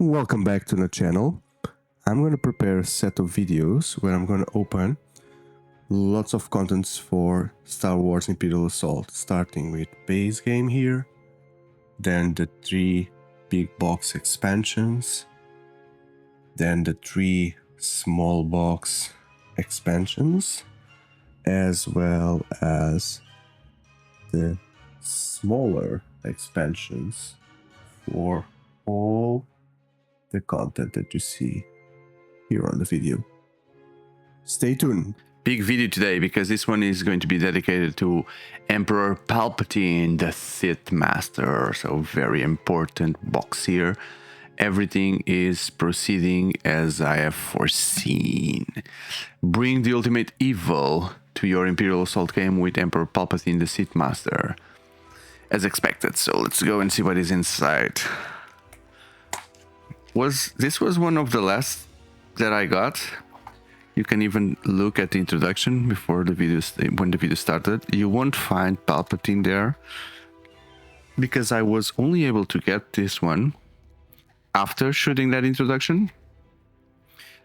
Welcome back to the channel. I'm going to prepare a set of videos where I'm going to open lots of contents for Star Wars Imperial Assault, starting with base game here, then the 3 big box expansions, then the 3 small box expansions, as well as the smaller expansions for all the content that you see here on the video. Stay tuned. Big video today because this one is going to be dedicated to Emperor Palpatine, the Sith Master. So very important box here. Everything is proceeding as I have foreseen. Bring the ultimate evil to your Imperial Assault game with Emperor Palpatine, the Sith Master. As expected, so let's go and see what is inside. This was one of the last that I got. You can even look at the introduction before the video, when the video started. You won't find Palpatine there because I was only able to get this one after shooting that introduction.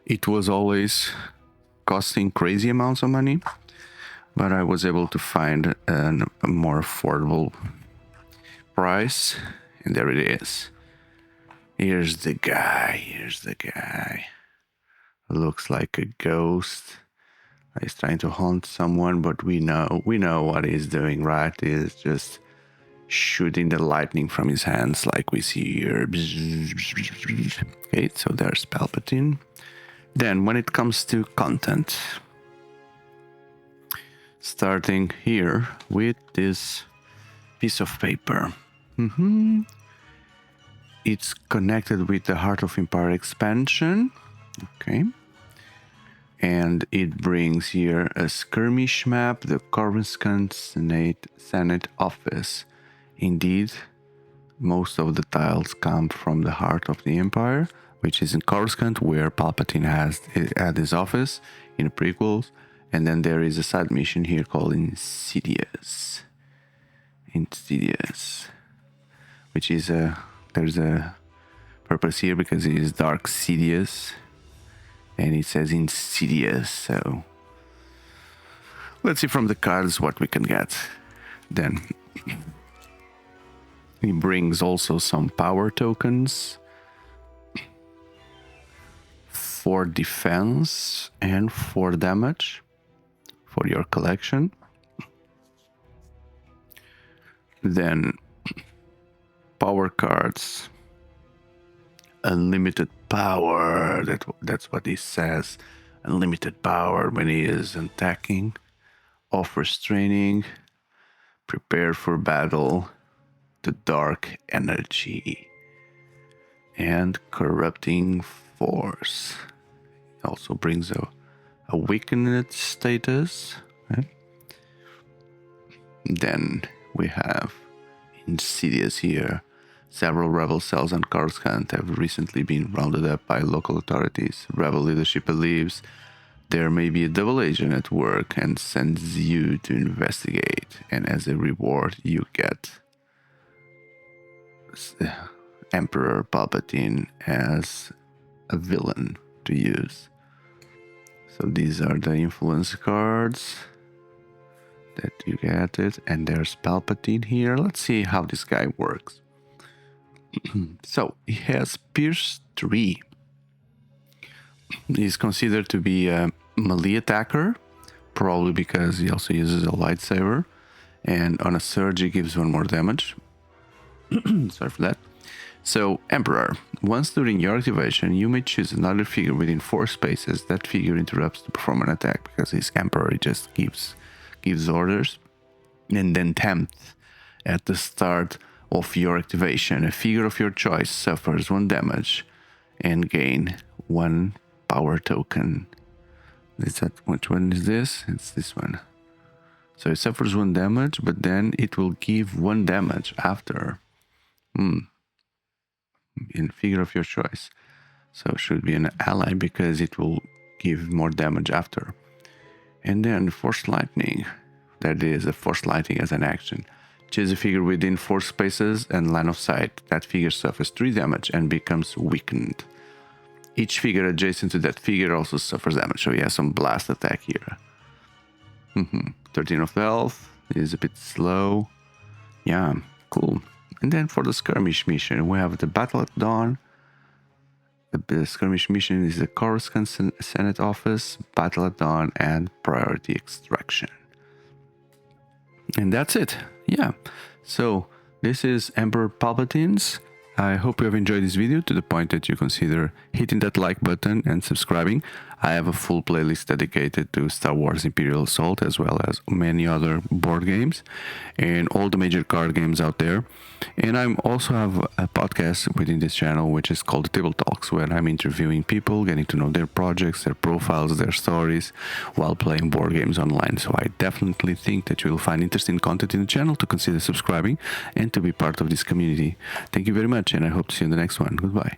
It was always costing crazy amounts of money, but I was able to find a more affordable price, and there it is. Here's the guy. Looks like a ghost. He's trying to hunt someone, but we know what he's doing, right? He's just shooting the lightning from his hands like we see here. Okay, so there's Palpatine. Then when it comes to content, starting here with this piece of paper. It's connected with the Heart of Empire expansion. Okay. And it brings here a skirmish map, the Coruscant Senate office. Indeed, most of the tiles come from the Heart of the Empire, which is in Coruscant, where Palpatine had his office in the prequels. And then there is a side mission here called Insidious, which is there's a purpose here because it is Dark Sidious. And it says Insidious, so let's see from the cards what we can get. Then he brings also some power tokens for defense and for damage for your collection. Then power cards. Unlimited power, that's what he says. Unlimited power when he is attacking. Offers training. Prepare for battle. The dark energy. And corrupting force. It also brings a weakened status. Right? Then we have Insidious here. Several rebel cells on Coruscant have recently been rounded up by local authorities. Rebel leadership believes there may be a double agent at work and sends you to investigate. And as a reward, you get Emperor Palpatine as a villain to use. So these are the influence cards that you get it. And there's Palpatine here. Let's see how this guy works. So he has Pierce 3. He's considered to be a melee attacker, probably because he also uses a lightsaber. And on a surge, he gives 1 more damage. Sorry for that. So, Emperor. Once during your activation, you may choose another figure within 4 spaces. That figure interrupts to perform an attack because he's Emperor. He just gives orders. And then tempt at the start of your activation. A figure of your choice suffers 1 damage and gain 1 power token. Which one is this? It's this one. So it suffers 1 damage, but then it will give 1 damage after. In figure of your choice. So it should be an ally because it will give more damage after. And then Force Lightning. That is a Force Lightning as an action. Choose a figure within 4 spaces and line of sight. That figure suffers 3 damage and becomes weakened. Each figure adjacent to that figure also suffers damage, so he has some blast attack here. 13 of health, is a bit slow. Yeah, cool. And then for the skirmish mission, we have the Battle at Dawn. The skirmish mission is the Coruscant Senate Office, Battle at Dawn, and Priority Extraction. And that's it. Yeah. So this is Emperor Palpatine's. I hope you have enjoyed this video to the point that you consider hitting that like button and subscribing. I have a full playlist dedicated to Star Wars Imperial Assault, as well as many other board games and all the major card games out there. And I also have a podcast within this channel, which is called Table Talks, where I'm interviewing people, getting to know their projects, their profiles, their stories, while playing board games online. So I definitely think that you will find interesting content in the channel to consider subscribing and to be part of this community. Thank you very much, and I hope to see you in the next one. Goodbye.